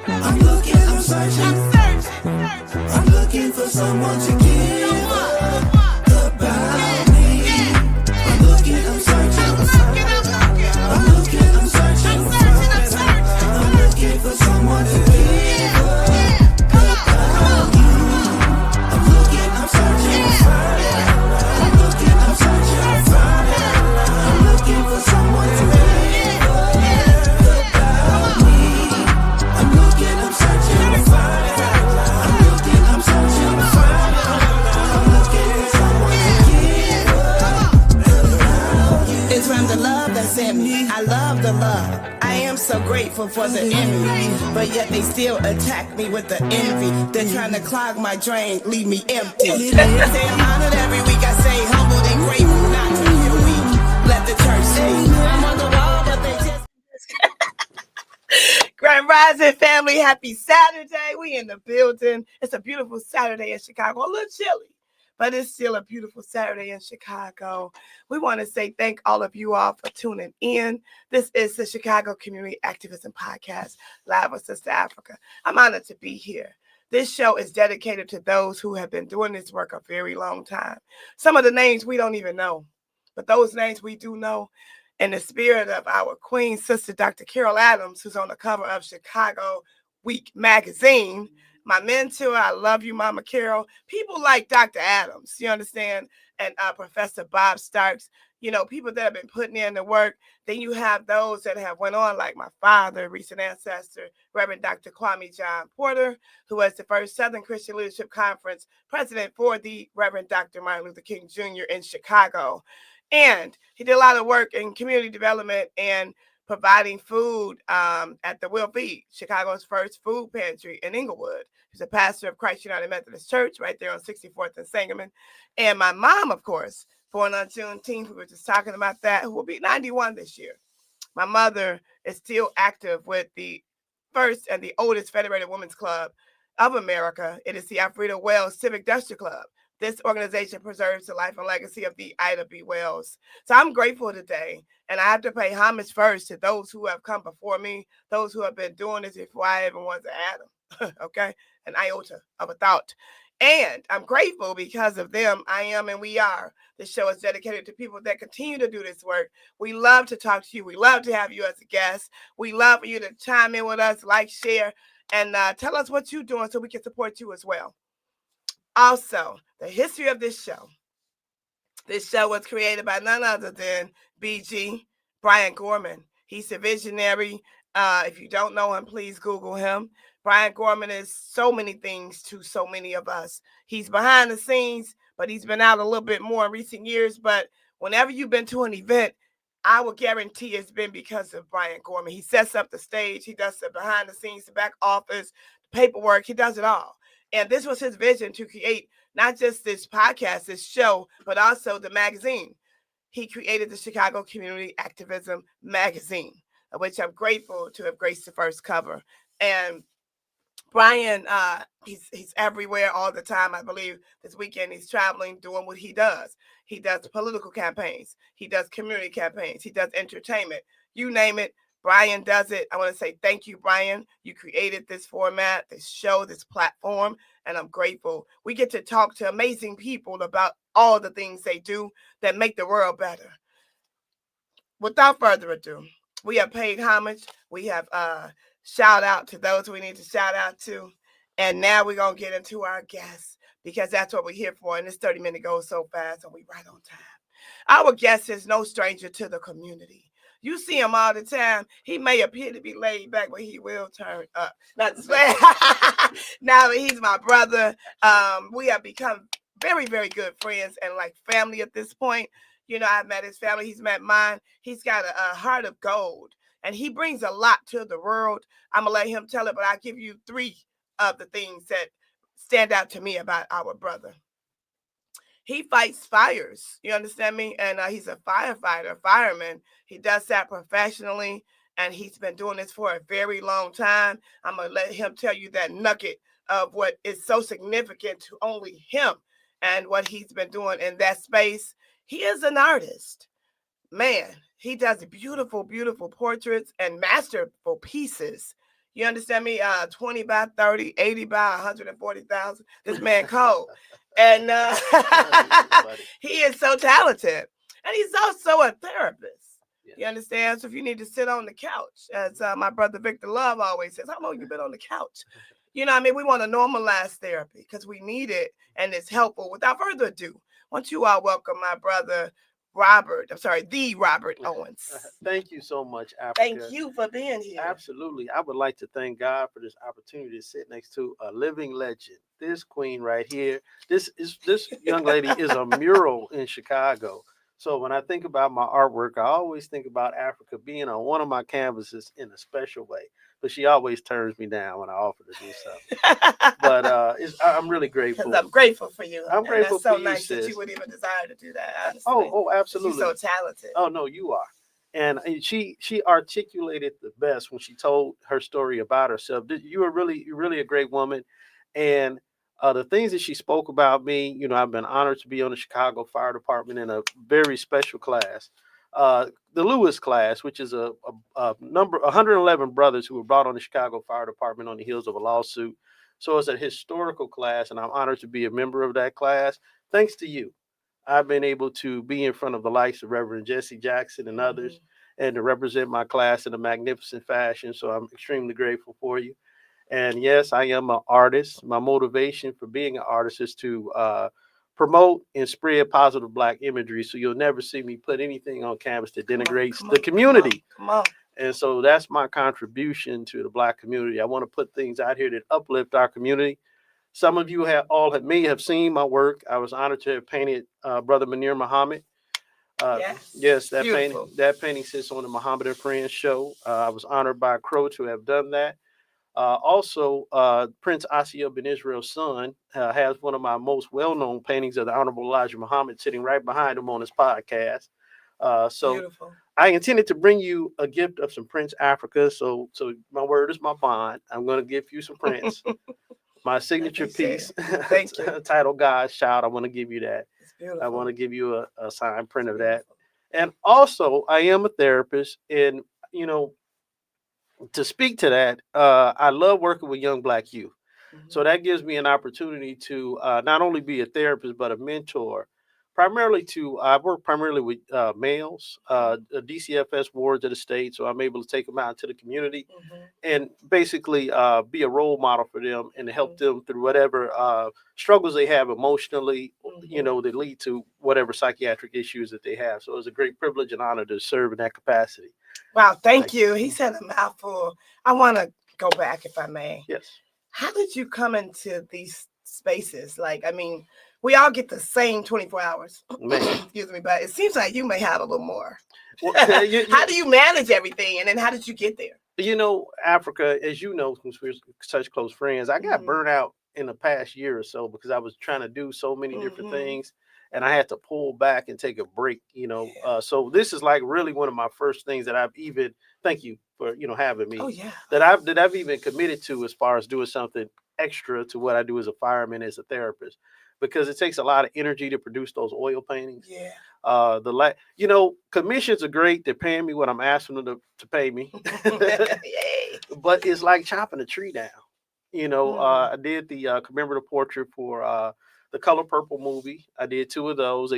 I'm looking, I'm searching. I'm looking for someone to give about me. I'm looking, I'm searching. I'm looking, I'm searching. I'm looking for someone to give about you. I'm looking, I'm searching. I'm looking, I'm searching. I'm looking for someone to give about me. I'm looking, I'm searching. I'm looking, I'm searching. I'm looking for someone to give about you. It's from the love that's in me. I love the love. I am so grateful for the envy, but yet they still attack me with the envy. They're trying to clog my drain, leave me empty. They say I'm honored every week. I say humbled and grateful, not to feel weak. Let the church speak. I'm on the wall, but they just. Grand Rising family, happy Saturday. We in the building. It's a beautiful Saturday in Chicago. A little chilly, but it's still a beautiful Saturday in Chicago. We want to say thank all of you all for tuning in. This is the Chicago Community Activism Podcast, live with Sista Afrika. I'm honored to be here. This show is dedicated to those who have been doing this work a very long time. Some of the names we don't even know, but those names we do know. In the spirit of our Queen Sister, Dr. Carol Adams, who's on the cover of Chicago Week magazine, my mentor, I love you, Mama Carol. People like Dr. Adams, you understand, and Professor Bob Starks, you know, people that have been putting in the work. Then you have those that have went on, like my father, recent ancestor, Reverend Dr. Kwame John Porter, who was the first Southern Christian Leadership Conference president for the Reverend Dr. Martin Luther King Jr. in Chicago. And he did a lot of work in community development and providing food at the Will Feed, Chicago's first food pantry in Inglewood. He's a pastor of Christ United Methodist Church right there on 64th and Sangamon. And my mom, of course, born on Juneteenth, we were just talking about that, who will be 91 this year. My mother is still active with the first and the oldest Federated Women's Club of America. It is the Alfreda Wells Civic Duster Club. This organization preserves the life and legacy of the Ida B. Wells. So I'm grateful today, and I have to pay homage first to those who have come before me, those who have been doing this before I even was an atom, okay, an iota of a thought. And I'm grateful because of them, I am and we are. This show is dedicated to people that continue to do this work. We love to talk to you. We love to have you as a guest. We love for you to chime in with us, like, share, and tell us what you're doing so we can support you as well. Also, the history of this show. This show was created by none other than BG, Brian Gorman. He's a visionary. If you don't know him, please Google him. Brian Gorman is so many things to so many of us. He's behind the scenes, but he's been out a little bit more in recent years. But whenever you've been to an event, I will guarantee it's been because of Brian Gorman. He sets up the stage. He does the behind the scenes, the back office, the paperwork. He does it all. And this was his vision to create not just this podcast, this show, but also the magazine. He created the Chicago Community Activism magazine, of which I'm grateful to have graced the first cover. And Brian, he's everywhere all the time. I believe this weekend he's traveling, doing what he does. He does political campaigns. He does community campaigns. He does entertainment. You name it, Brian does it. I want to say thank you, Brian. You created this format, this show, this platform, and I'm grateful. We get to talk to amazing people about all the things they do that make the world better. Without further ado, we have paid homage. We have shout out to those we need to shout out to. And now we're going to get into our guests because that's what we're here for. And this 30-minute goes so fast and we right on time. Our guest is no stranger to the community. You see him all the time. He may appear to be laid back, but he will turn up. Not to say. Now he's my brother. We have become very, very good friends and like family at this point. You know, I've met his family. He's met mine. He's got a heart of gold, and he brings a lot to the world. I'm going to let him tell it, but I'll give you 3 of the things that stand out to me about our brother. He fights fires, you understand me? And he's a firefighter, fireman. He does that professionally, and he's been doing this for a very long time. I'm going to let him tell you that nugget of what is so significant to only him and what he's been doing in that space. He is an artist. Man, he does beautiful, beautiful portraits and masterful pieces. You understand me? 20 by 30, 80 by 140,000. This man cold. And he is so talented. And he's also a therapist. Yes. You understand? So if you need to sit on the couch, as my brother Victor Love always says, how long you been on the couch? You know what I mean? We want to normalize therapy because we need it and it's helpful. Without further ado, why don't you all welcome my brother the Robert Owens. Thank you so much, Afrika. Thank you for being here. Absolutely. I would like to thank God for this opportunity to sit next to a living legend. This queen right here. This young lady is a mural in Chicago. So when I think about my artwork, I always think about Afrika being on one of my canvases in a special way. But she always turns me down when I offer to do something. But I'm really grateful. I'm grateful for you. I'm grateful for you, so nice sis. that you would even desire to do that. Honestly. Oh, absolutely. You're so talented. Oh no, you are. And she articulated the best when she told her story about herself. You are really a great woman. And the things that she spoke about me, you know, I've been honored to be on the Chicago Fire Department in a very special class. The Lewis class, which is a number 111 brothers who were brought on the Chicago Fire Department on the heels of a lawsuit. So it's a historical class, and I'm honored to be a member of that class. Thanks to you, I've been able to be in front of the likes of Reverend Jesse Jackson and others, and to represent my class in a magnificent fashion. So I'm extremely grateful for you. And yes, I am an artist. My motivation for being an artist is to promote and spread positive Black imagery. So you'll never see me put anything on canvas that denigrates the community. Come on. And so that's my contribution to the Black community. I want to put things out here that uplift our community. Some of you may have seen my work. I was honored to have painted Brother Munir Muhammad. Yes, that painting sits on the Muhammad and Friends show. I was honored by Crow to have done that. Also, Prince Assia bin Israel's son has one of my most well-known paintings of the Honorable Elijah Muhammad sitting right behind him on his podcast. So beautiful. I intended to bring you a gift of some Prince Afrika. So my word is my bond. I'm going to give you some Prince. My signature piece, titled God's Child. I want to give you that. I want to give you a signed print of that. And also, I am a therapist. And, you know, to speak to that, I love working with young Black youth. So that gives me an opportunity to not only be a therapist, but a mentor. I work primarily with males, DCFS wards of the state. So I'm able to take them out into the community and basically be a role model for them and help them through whatever struggles they have emotionally, you know, that lead to whatever psychiatric issues that they have. So it's a great privilege and honor to serve in that capacity. Wow, thank you. He said a mouthful. I want to go back, if I may. Yes. How did you come into these spaces? Like, I mean, we all get the same 24 hours. Excuse me, but it seems like you may have a little more. Well, how do you manage everything? And then how did you get there? You know, Afrika, as you know, since we're such close friends, I got burnt out in the past year or so because I was trying to do so many different things. And I had to pull back and take a break, you know. So this is like really one of my first things that I've even, thank you for, you know, having me. Oh, yeah. That I've even committed to as far as doing something extra to what I do as a fireman, as a therapist, because it takes a lot of energy to produce those oil paintings. Yeah. You know, commissions are great. They're paying me what I'm asking them to pay me. But it's like chopping a tree down. You know, I did the commemorative portrait for the Color Purple movie. I did 2 of those.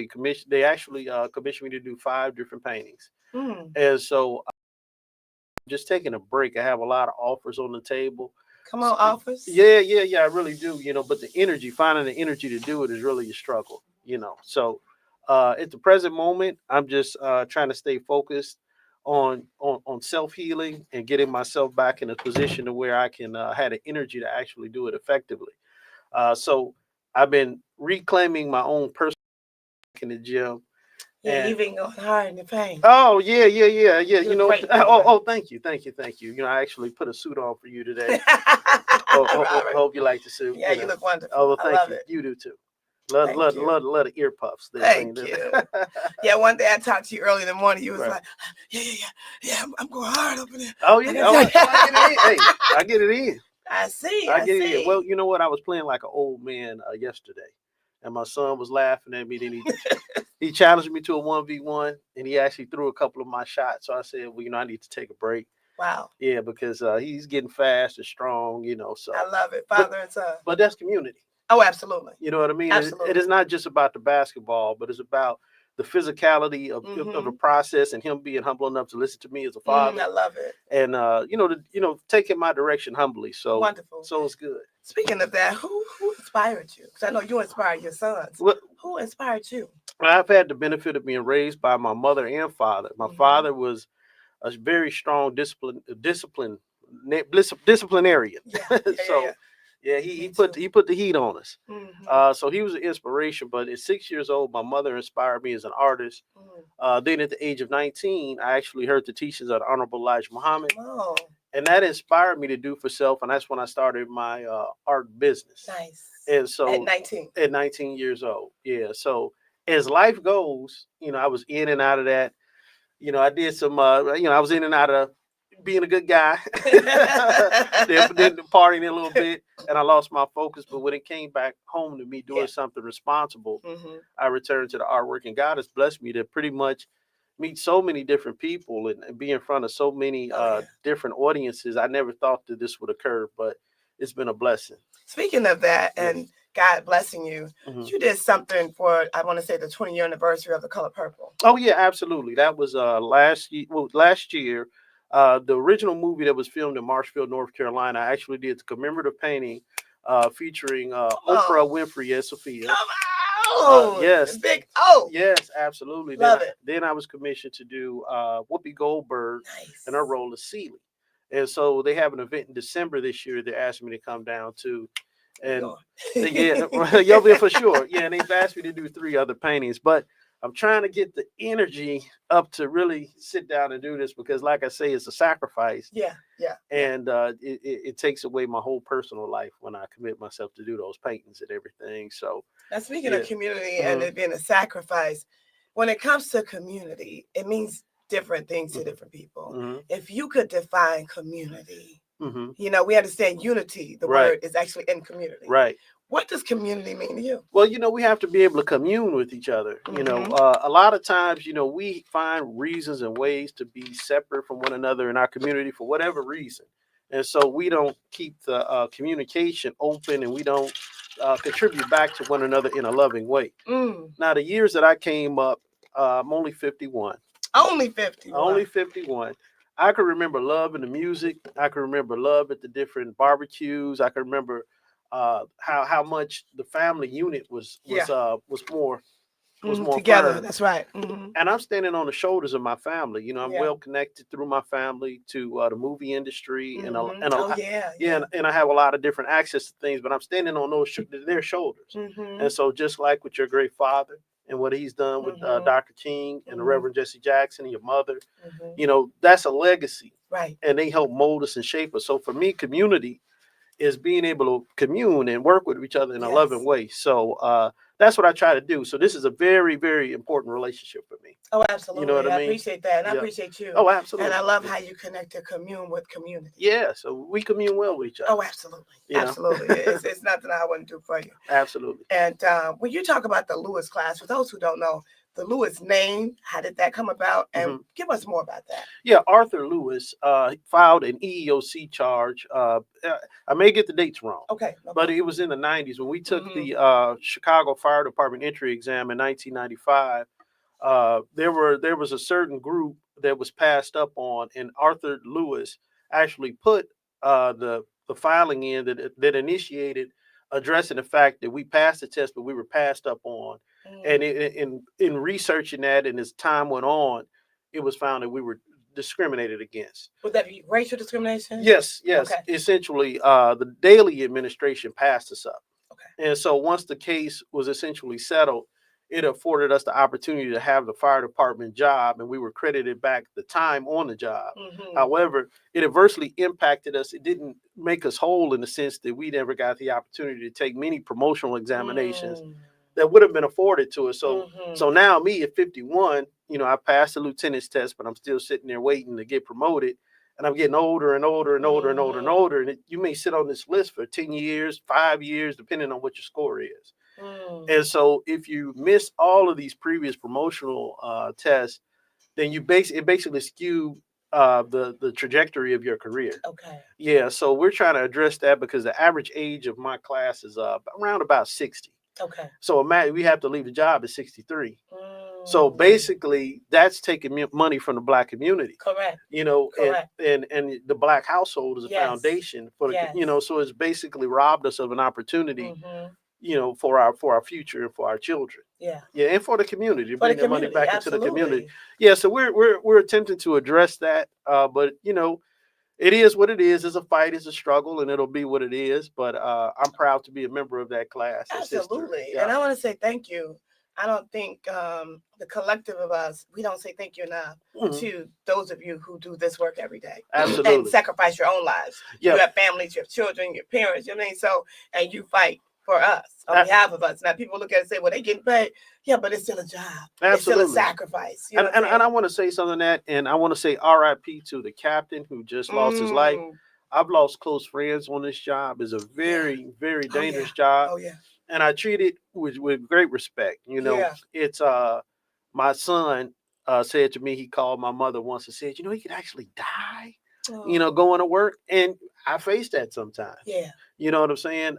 They actually commissioned me to do 5 different paintings. And so I'm just taking a break. I have a lot of offers on the table. Come on, offers. Yeah, I really do, you know, but finding the energy to do it is really a struggle, you know. So at the present moment, I'm just trying to stay focused on self-healing and getting myself back in a position to where I can have the energy to actually do it effectively. So I've been reclaiming my own personal in the gym. Yeah, you've been going hard in the paint. Oh, yeah. You know, thank you. You know, I actually put a suit on for you today. Hope you like the suit. Yeah, you look wonderful. Oh, well, thank you. It. You do too. Love the ear puffs. Thank you. Yeah, one day I talked to you early in the morning. You was like, yeah, I'm going hard up in there. Oh, yeah. I get it in. I see. I get it in. Well, you know what? I was playing like an old man yesterday, and my son was laughing at me. Then he challenged me to a 1v1, and he actually threw a couple of my shots. So I said, well, you know, I need to take a break. Wow. Yeah, because he's getting fast and strong, you know. So I love it. Father and son. but that's community. Oh, absolutely. You know what I mean? Absolutely. It is not just about the basketball, but it's about the physicality of the process, and him being humble enough to listen to me as a father. I love it. And taking my direction humbly. So wonderful. So it's good. Speaking of that, who inspired you? Because I know you inspired your sons. Well, who inspired you? I've had the benefit of being raised by my mother and father. My father was a very strong disciplinarian. Yeah. He put the heat on us. So he was an inspiration. But at 6 years old, my mother inspired me as an artist. Then at the age of 19, I actually heard the teachings of the Honorable Elijah Muhammad. Oh. And that inspired me to do for self. And that's when I started my art business. Nice. And so at 19 years old. Yeah. So as life goes, I was in and out of that. I did some, I was in and out of being a good guy, then partying a little bit, and I lost my focus. But when it came back home to me doing something responsible, I returned to the artwork, and God has blessed me to pretty much meet so many different people and be in front of so many different audiences. I never thought that this would occur, but it's been a blessing. Speaking of that, and God blessing you, you did something for, I want to say, the 20-year anniversary of The Color Purple. Oh, yeah, absolutely. That was last year. The original movie that was filmed in Marshfield, North Carolina, I actually did the commemorative painting featuring Oprah Winfrey and Sophia. Come on! Yes. Big O! Yes, absolutely. Love it. Then I was commissioned to do Whoopi Goldberg and her role as Celie. And so they have an event in December this year. They're asking me to come down to. And yeah, for sure. Yeah, and they've asked me to do 3 other paintings, but I'm trying to get the energy up to really sit down and do this because, like I say, it's a sacrifice. Yeah. And it takes away my whole personal life when I commit myself to do those paintings and everything. So now, speaking of community and it being a sacrifice, when it comes to community, it means different things to different people. If you could define community, we understand unity. The word is actually in community. Right. What does community mean to you? Well, we have to be able to commune with each other. A lot of times, we find reasons and ways to be separate from one another in our community for whatever reason. And so we don't keep the communication open, and we don't contribute back to one another in a loving way. Now, the years that I came up, I'm only 51. Only 51. Only 51. I can remember love in the music. I can remember love at the different barbecues. I can remember how much the family unit was more together. firm. That's right. And I'm standing on the shoulders of my family. I'm well connected through my family to the movie industry and I have a lot of different access to things, but I'm standing on their shoulders. And so just like with your great father and what he's done with Dr. King and the Reverend Jesse Jackson and your mother, that's a legacy. Right. And they help mold us and shape us. So for me, community is being able to commune and work with each other in a loving way. So that's what I try to do. So this is a very, very important relationship for me. Oh, absolutely. You know what I mean? Appreciate that. And I appreciate you. Oh, absolutely. And I love how you connect to commune with community. Yeah. So we commune well with each other. Oh, absolutely. Absolutely. It's nothing I wouldn't do for you. Absolutely. And when you talk about the Lewis class, for those who don't know, the Lewis name, how did that come about? And give us more about that. Yeah, Arthur Lewis filed an EEOC charge. I may get the dates wrong. Okay. But it was in the 90s when we took the Chicago Fire Department entry exam in 1995. There was a certain group that was passed up on, and Arthur Lewis actually put the filing in that initiated addressing the fact that we passed the test, but we were passed up on. And in researching that, and as time went on, it was found that we were discriminated against. Would that be racial discrimination? Yes. Okay. Essentially, the Daley administration passed us up. Okay. And so once the case was essentially settled, it afforded us the opportunity to have the fire department job, and we were credited back the time on the job. However, it adversely impacted us. It didn't make us whole in the sense that we never got the opportunity to take many promotional examinations that would have been afforded to us. So now me at 51, I passed the lieutenant's test, but I'm still sitting there waiting to get promoted. And I'm getting older and older and older and older and older. And you may sit on this list for 10 years, 5 years, depending on what your score is. And so if you miss all of these previous promotional tests, then it basically skew the trajectory of your career. Okay. Yeah, so we're trying to address that because the average age of my class is around about 60. Okay. So imagine we have to leave the job at 63. So basically, that's taking money from the Black community. Correct. You know, Correct. and the Black household is a Yes. foundation for the, Yes. you know, so it's basically robbed us of an opportunity, you know, for our future and for our children. Yeah. Yeah, and for the community to For the bring that money community, back into the community. absolutely. Yeah, so we're attempting to address that, but you know, it is what it is. It's a fight, it's a struggle, and it'll be what it is. But I'm proud to be a member of that class. Absolutely. Yeah. And I want to say thank you. I don't think the collective of us, we don't say thank you enough to those of you who do this work every day. Absolutely. And sacrifice your own lives. Yeah. You have families, you have children, your parents, you know what I mean? So, and you fight for us on behalf of us. Now people look at it and say, well, they getting paid. Yeah, but it's still a job. Absolutely. It's still a sacrifice. You know and I want to say something on that, and I want to say RIP to the captain who just lost his life. I've lost close friends on this job. It's a very, very dangerous job. Oh, yeah. And I treat it with great respect. You know, it's my son said to me, he called my mother once and said, you know, he could actually die, you know, going to work. And I face that sometimes. Yeah. You know what I'm saying?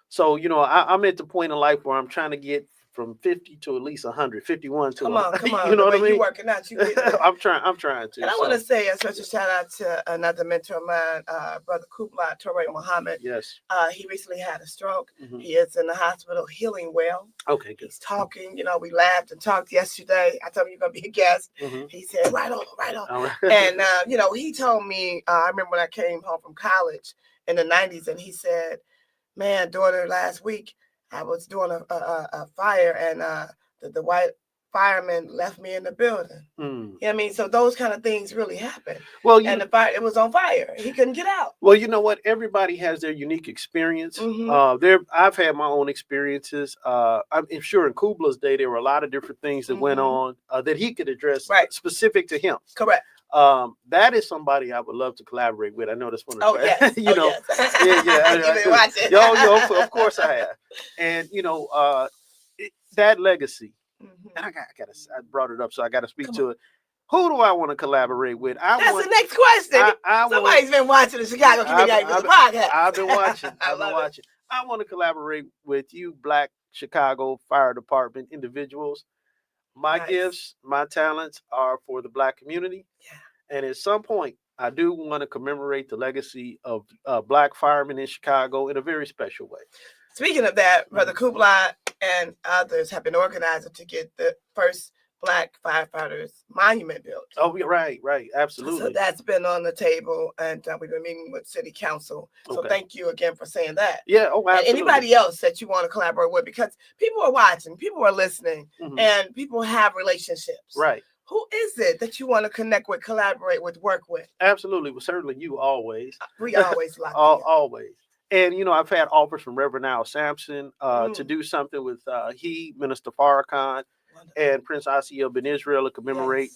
So, you know, I'm at the point in life where I'm trying to get from 50 to at least 100, 51 to come on. You know what I mean? You working out, you getting there. I'm trying to. And I want to say a special shout out to another mentor of mine, Brother Kublai Torre Muhammad. Yes. He recently had a stroke. He is in the hospital healing well. Okay, good. He's talking. You know, we laughed and talked yesterday. I told him you're going to be a guest. He said, right on, right on. All right. And, you know, he told me, I remember when I came home from college in the 90s, and he said, man, daughter, last week I was doing a fire, and the white fireman left me in the building. You know what I mean? So those kind of things really happen. Well, and the fire, it was on fire. He couldn't get out. Well, you know what? Everybody has their unique experience. I've had my own experiences. I'm sure in Kubla's day, there were a lot of different things that went on that he could address specific to him. Correct. That is somebody I would love to collaborate with. I know that's one of the yes. you know, yes. You've been watching. Yo, of course I have. And you know, that legacy. And I brought it up, so I got to speak to it. Who do I want to collaborate with? That's the next question. Somebody's been watching the Chicago Community podcast. I've been watching. I want to collaborate with you, Black Chicago Fire Department individuals. My gifts, my talents are for the Black community. Yeah. And at some point, I do want to commemorate the legacy of Black firemen in Chicago in a very special way. Speaking of that, Brother Kublai and others have been organizing to get the first Black firefighters monument built. Oh, right, absolutely. So that's been on the table, and we've been meeting with City Council. So thank you again for saying that. Yeah, absolutely. And anybody else that you want to collaborate with, because people are watching, people are listening, and people have relationships. Right. Who is it that you want to connect with, collaborate with, work with? Absolutely. Well, certainly you always. We always like always. And, you know, I've had offers from Reverend Al Sampson to do something with Minister Farrakhan, and Prince Asiel Ben Israel to commemorate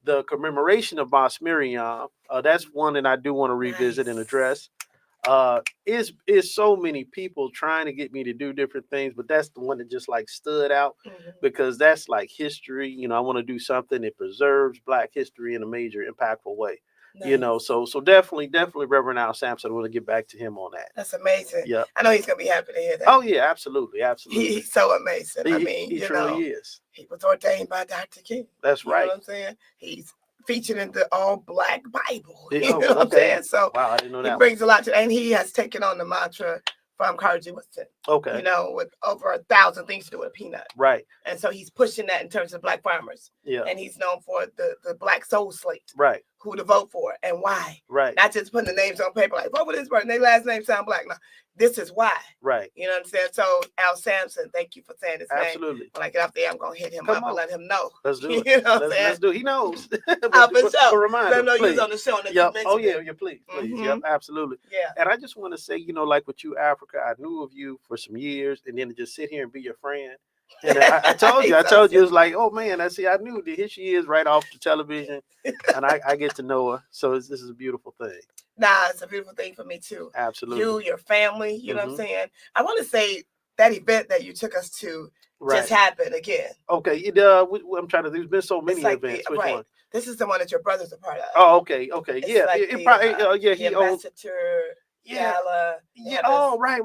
the commemoration of Mas Miriam. That's one that I do want to revisit and address. Is so many people trying to get me to do different things, but that's the one that just like stood out because that's like history. You know, I want to do something that preserves Black history in a major, impactful way. Nice. You know, so definitely Reverend Al Sampson. I want to get back to him on that. That's amazing. Yeah, I know he's gonna be happy to hear that. Oh yeah, absolutely. He's so amazing. He truly is. He was ordained by Dr. King. That's right. You know what I'm saying? He's featured in the all Black Bible. You know what I'm saying? So wow, I didn't know that. He brings a lot to, and he has taken on the mantra from Carnegie Woodson. Okay. You know, with over 1,000 things to do with a peanut. Right. And so he's pushing that in terms of Black farmers. Yeah. And he's known for the Black soul slate. Right. Who to vote for and why. Right. Not just putting the names on paper like, vote for this person, their last name sound Black. No, this is why. Right. You know what I'm saying? So Al Sampson, thank you for saying his name. Absolutely. When I get up there, I'm going to hit him up and let him know. Let's do it. You know what I'm saying? Let's do it. He knows. For sure. Remind him, know you was on the show. And yep. You Oh, yeah, please. Yep, absolutely. Yeah. And I just want to say, you know, like with you, Africa, I knew of you for some years, and then to just sit here and be your friend. And I told you, it was like, oh man, I knew that here she is right off the television, and I get to know her. So this is a beautiful thing. Nah, it's a beautiful thing for me too. Absolutely. You, your family, you know what I'm saying? I want to say that event that you took us to just happened again. Okay, I'm trying to. There's been so many events. Which one? This is the one that your brother's a part of. Oh, okay. It's Yeah, like it the, probably. the He owns. ambassador Yeah. gala. Yeah. Oh, right.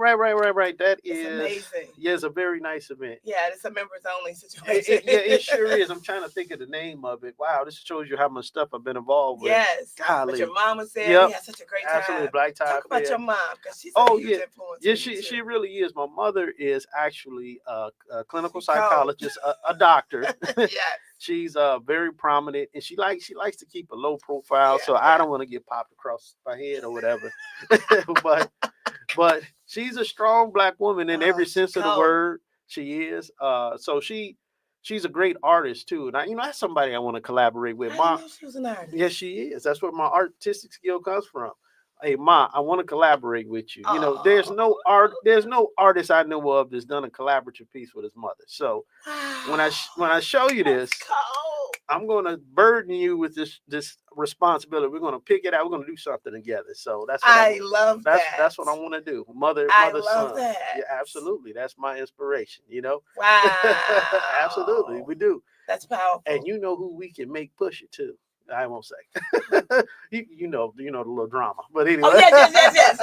That It's is amazing. Yeah, it's a very nice event. Yeah, it's a members only situation. It sure is. I'm trying to think of the name of it. Wow, this shows you how much stuff I've been involved with. Yes. Golly. But your mama said Yep. we had such a great time. Absolutely, Black Tie Talk about Fair. your mom, because she's Oh, a huge yeah. influence. Yeah, for you, she too. really is. My mother is actually a clinical She cold. psychologist, a doctor. Yes. She's very prominent, and she likes to keep a low profile, Yeah, so I don't want to get popped across my head or whatever. but she's a strong Black woman in every she sense of the cold. word. She is. So she's a great artist too, and that's somebody I want to collaborate with. I Ma, didn't know she was an artist. yes, she is. That's where my artistic skill comes from. Hey, Ma, I want to collaborate with you. You know, there's no artist I know of that's done a collaborative piece with his mother. So when I show you this, Cold. I'm going to burden you with this responsibility. We're going to pick it out. We're going to do something together. So that's what I love that. That's what I want to do. Mother, I son. love that. Yeah, absolutely. That's my inspiration. You know. Wow. Absolutely, we do. That's powerful. And you know who we can make push it too. I won't say. you know the little drama, but anyway. Oh yes.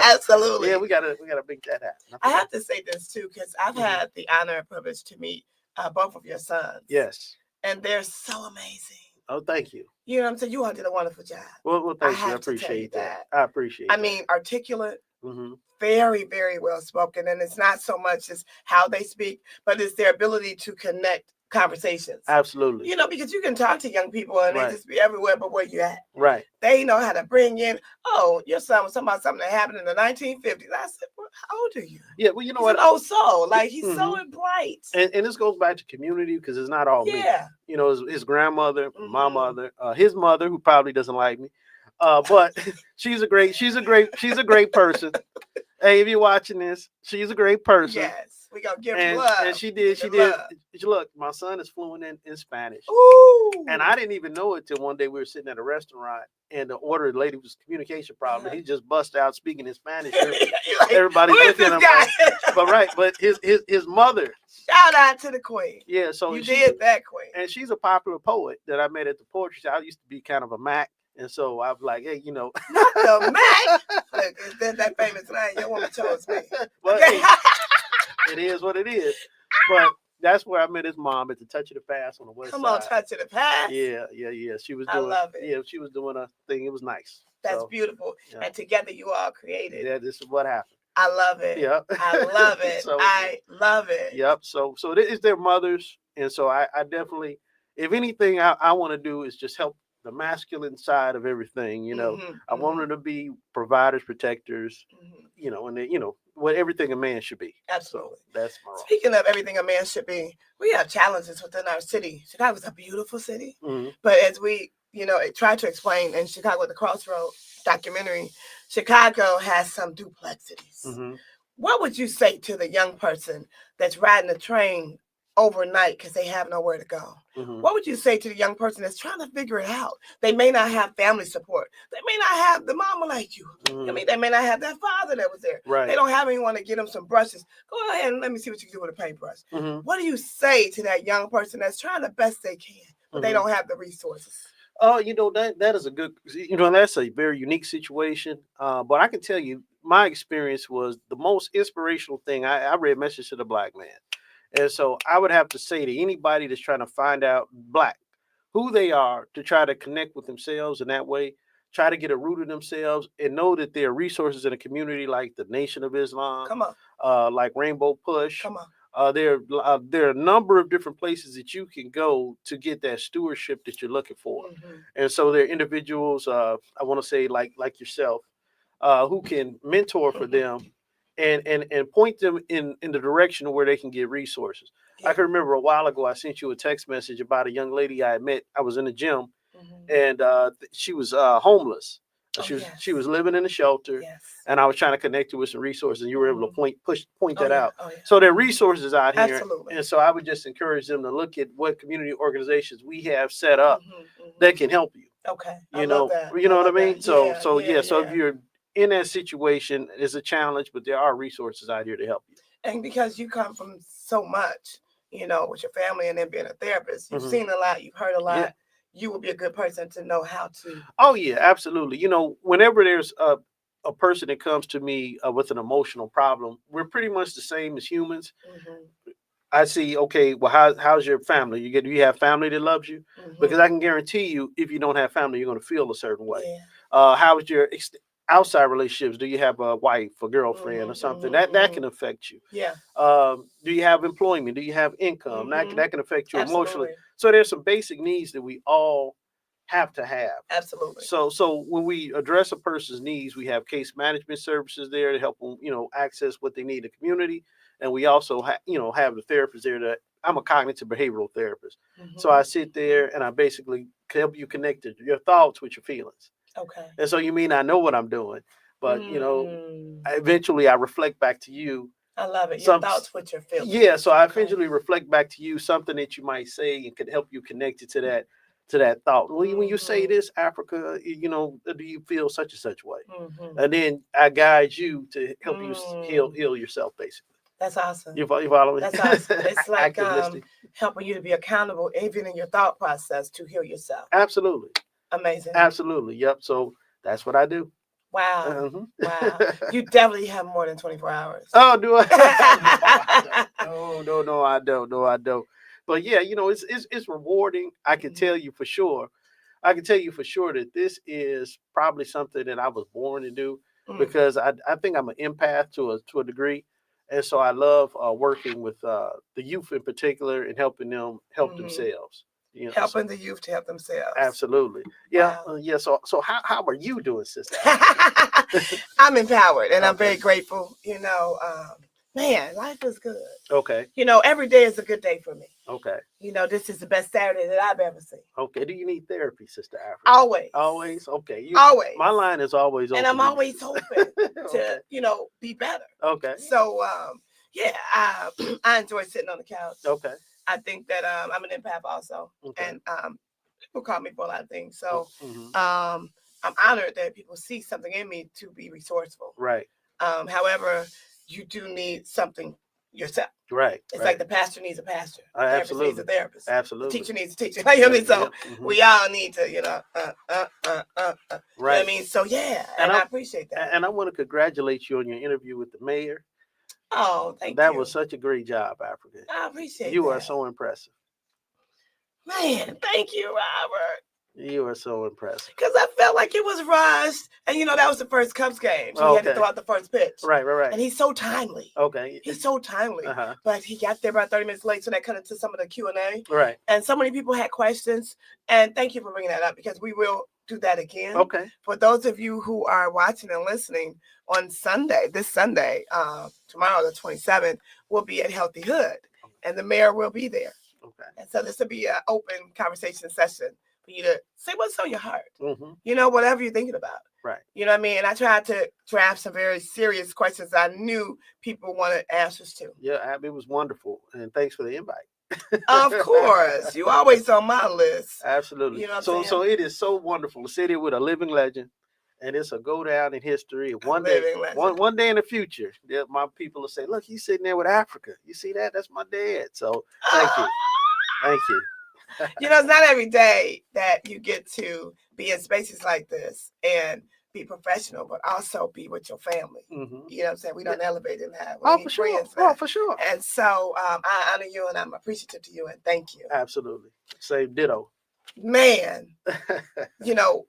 Absolutely. Yeah, we gotta make that happen. I have to say this too, because I've had the honor and privilege to meet both of your sons. Yes. And they're so amazing. Oh, thank you. You know what I'm saying? You all did a wonderful job. Well, thank you. I have to tell you appreciate that. I appreciate. I mean, articulate, Mm-hmm. very, very well spoken. And it's not so much as how they speak, but it's their ability to connect conversations. Absolutely. You know, because you can talk to young people and Right. they just be everywhere but where you at. Right. They know how to bring in, oh, your son was talking about something that happened in the 1950s. I said, well, how old are you? Yeah. Well, you know He's what? an old soul. Like, he's so bright. And this goes back to community because it's not all me. Yeah. You know, his grandmother, my Mhm. mother, his mother, who probably doesn't like me, but she's a great person. Hey, if you're watching this, she's a great person. Yes. We gonna give And, love. and she did. Love. Look, my son is fluent in Spanish. Ooh. And I didn't even know it till one day we were sitting at a restaurant and the lady was communication problem. Uh-huh. He just bust out speaking in Spanish. You're like, Everybody's who is looking this at him guy? but his mother. Shout out to the queen. Yeah, so You did that, queen. and she's a popular poet that I met at the poetry shop. I used to be kind of a Mac. And so I was like, hey, you know. Not the Mac. Look, is that famous line? Your woman chose me. But Okay. hey, it is what it is. But that's where I met his mom at the Touch of the Past on the west Come side. on, touch of the past. Yeah. She was I doing. love it. Yeah, she was doing a thing. It was nice. That's So, beautiful. yeah. And together you all created. Yeah, this is what happened. I love it. Yep. I love it. So, I love it. Yep. So it's their mothers, and so I definitely, if anything, I want to do is just help the masculine side of everything. You know, Mhm, I want them to be providers, protectors. mhm. You know, and what everything a man should be. Absolutely. So that's my role. Speaking of everything a man should be, we have challenges within our city. Chicago's a beautiful city. Mhm. But as we, try to explain in Chicago at the Crossroad documentary, Chicago has some duplicities. Mhm. What would you say to the young person that's riding a train overnight because they have nowhere to go? Mhm. What would you say to the young person that's trying to figure it out? They may not have family support. They may not have the mama like you. Mhm. I mean, they may not have that father that was there. Right. They don't have anyone to get them some brushes. Go ahead and let me see what you can do with a paintbrush. Mhm. What do you say to that young person that's trying the best they can, but they Mhm. don't have the resources? Oh, that is a good, that's a very unique situation. But I can tell you, my experience was the most inspirational thing. I read Message to the Black Man. And so I would have to say to anybody that's trying to find out Black, who they are, to try to connect with themselves in that way, try to get a root of themselves and know that there are resources in a community like the Nation of Islam, Come on. like Rainbow Push. Come on. There are a number of different places that you can go to get that stewardship that you're looking for. Mhm. And so there are individuals, I want to say like yourself, who can mentor for them and point them in the direction of where they can get resources. I Yeah. can remember a while ago, I sent you a text message about a young lady I had met. I was in the gym Mhm. and she was homeless. Oh, She yes. was living in a shelter, Yes. and I was trying to connect her with some resources, and you were able to point Oh, that yeah. out. Oh, yeah. So there are resources out here. Absolutely. And so I would just encourage them to look at what community organizations we have set up Mhm, mhm. that can help you. Okay. You know what I love mean? that. So Yeah, so yeah, so yeah. if you're in that situation, it's a challenge, but there are resources out here to help you. And because you come from so much, you know, with your family and then being a therapist. You've Mhm. seen a lot, you've heard a lot. Yeah. You will be a good person to know how to. Oh yeah, absolutely. You know, whenever there's a person that comes to me with an emotional problem, we're pretty much the same as humans. Mhm, I see, okay, well, how's your family? Do you have family that loves you? Because mhm. I can guarantee you, if you don't have family, you're going to feel a certain way. Yeah. How's your outside relationships? Do you have a wife, a girlfriend, or Mhm, something? mhm, That can mhm. affect you. Yeah. Do you have employment? Do you have income? Mhm. That can affect you emotionally. Absolutely. So there's some basic needs that we all have to have. Absolutely. So when we address a person's needs, we have case management services there to help them, access what they need in the community, and we also have the therapist there. That I'm a cognitive behavioral therapist, so I Mhm. sit there and I basically help you connect your thoughts with your feelings. Okay. And so you mean I know what I'm doing, but Mm. eventually I reflect back to you I love it. Your some. thoughts with your feelings. Yeah, so I Okay. eventually reflect back to you something that you might say and could help you connect it to that thought. When you say Mhm. this, Africa, do you feel such and such way? Mhm. And then I guide you to help you Mm. heal yourself, basically. That's awesome. You follow me? That's awesome. It's like Active listening. helping you to be accountable even in your thought process to heal yourself. Absolutely. Amazing. Absolutely. Yep. So that's what I do. Wow. Mhm. Wow. You definitely have more than 24 hours. Oh, do I? No, I don't. No, I don't. But yeah, it's rewarding. I can tell you for sure. I can tell you for sure that this is probably something that I was born to do Mm. because I think I'm an empath to a degree, and so I love working with the youth in particular and helping them help Mhm. themselves. So Helping the youth to help themselves. absolutely, yeah, Wow. yeah. So how are you doing, Sister Afrika? I'm empowered and I'm Okay. very grateful. Man, life is good. Okay, Every day is a good day for me. okay, This is the best Saturday that I've ever seen. okay. Do you need therapy, Sister Afrika? Always. Always. Okay. Always. My line is always open. And I'm to you. always open Okay. to, be better. Okay. So, yeah, I enjoy sitting on the couch. Okay. I think that I'm an empath also. Okay. And people call me for a lot of things. So Mhm. I'm honored that people see something in me to be resourceful. Right. However, you do need something yourself. Right. It's right. like the pastor needs a pastor. The therapist needs Absolutely. a therapist. Absolutely. The teacher needs a teacher. You know what I mean? So Mhm. we all need to, you know what I Right. mean? So yeah, And and I appreciate that. And I want to congratulate you on your interview with the mayor. Oh, thank That you. was such a great job, Afrika. I appreciate You that. are so impressive. Man, thank you, Robert. You are so impressive. Because I felt like it was rushed. And that was the first Cubs game. So he had to throw out the first pitch. Right. And he's so timely. Okay. He's so timely. Uh-huh. But he got there about 30 minutes late, so that cut into some of the Q&A. Right. And so many people had questions. And thank you for bringing that up because we will do that again. Okay. For those of you who are watching and listening on Sunday, this Sunday, tomorrow the 27th, we'll be at Healthy Hood. And the mayor will be there. Okay. And so this will be an open conversation session for you to say what's on your heart. Mm-hmm. Whatever you're thinking about. Right. You know what I mean? And I tried to draft some very serious questions I knew people wanted answers to. Yeah, it was wonderful. And thanks for the invite. Of course. You always on my list. Absolutely. You know what I'm so saying? it is so wonderful to sit here with a living legend. And it's a go down in history. One day, Living legend. one day in the future, my people will say, "Look, he's sitting there with Afrika. You see that? That's my dad." So thank you, thank you. It's not every day that you get to be in spaces like this and be professional, but also be with your family. Mm-hmm. You know what I'm saying? We don't elevate in that. Oh, for sure. Oh, for sure. And so I honor you and I'm appreciative to you and thank you. Absolutely. Same ditto. Man,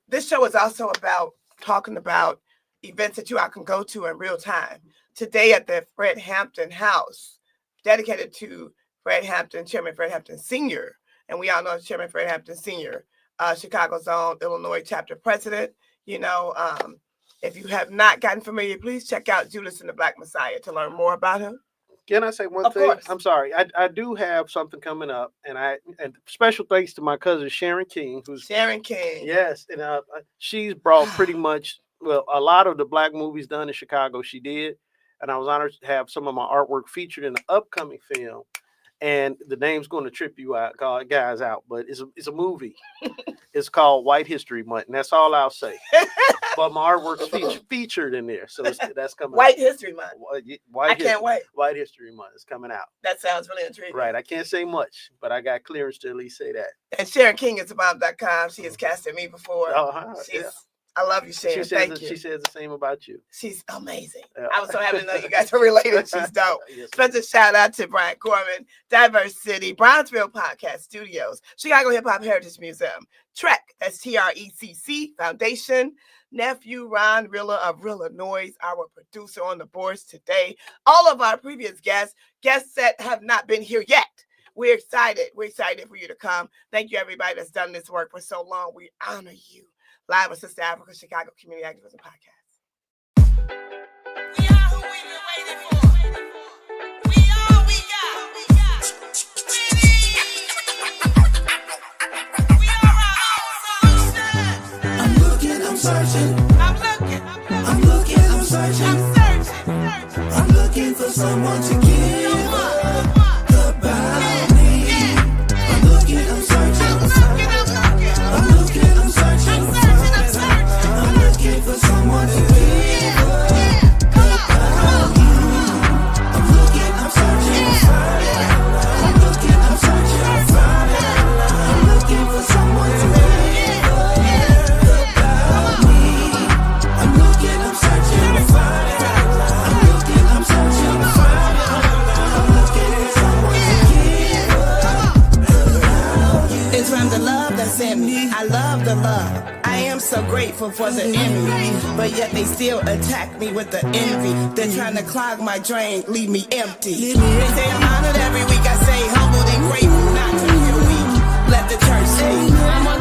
this show is also about talking about events that you all can go to in real time. Today at the Fred Hampton House, dedicated to Chairman Fred Hampton Sr., and we all know Chairman Fred Hampton Sr., Chicago's own Illinois chapter president. If you have not gotten familiar, please check out Judas and the Black Messiah to learn more about him. Can I say one Of thing? course. I'm sorry. I do have something coming up, and special thanks to my cousin Sharon King, Sharon King. Yes, and she's brought pretty much a lot of the Black movies done in Chicago. She did, and I was honored to have some of my artwork featured in the upcoming film. and the name's going to trip you out, guys out, but it's a movie. It's called White History Month, and that's all I'll say. But my artwork's featured in there, so that's coming. White History Month. I can't wait. White History Month is coming out. That sounds really intriguing. Right, I can't say much, but I got clearance to at least say that. And Sharon King is about.com. She has casted me before. Yeah. I love you, Sharon. Thank you. She says the same about you. She's amazing. Yeah. I was so happy to know you guys are related. She's dope. Yes. Special shout out to Brian Corman, Diverse City, Brownsville Podcast Studios, Chicago Hip Hop Heritage Museum, TREC, that's TRECC Foundation, nephew Ron Rilla of Rilla Noise, our producer on the boards today. All of our previous guests that have not been here yet. We're excited. We're excited for you to come. Thank you, everybody that's done this work for so long. We honor you. Live with Sista Afrika, Chicago Community Activism Podcast. We are who we've been waiting for. We are we got. We are our own sunshine. I'm looking, I'm searching. I'm looking, I'm searching. I'm looking for someone to give about me. I'm looking, I'm searching. I'm looking, I'm searching. I'm looking for someone to give about you. I'm looking, I'm searching. I'm looking, I'm searching. I'm looking for someone to give about me. I'm looking, I'm searching. I'm looking, I'm searching. I'm looking for someone to give about you. It's from the love that's in me. I love the love. I am so grateful for the envy, but yet they still attack me with the envy. They're trying to clog my drain, leave me empty. They say I'm honored every week. I say humbled and grateful, not to feel weak. Let the church speak. I'm on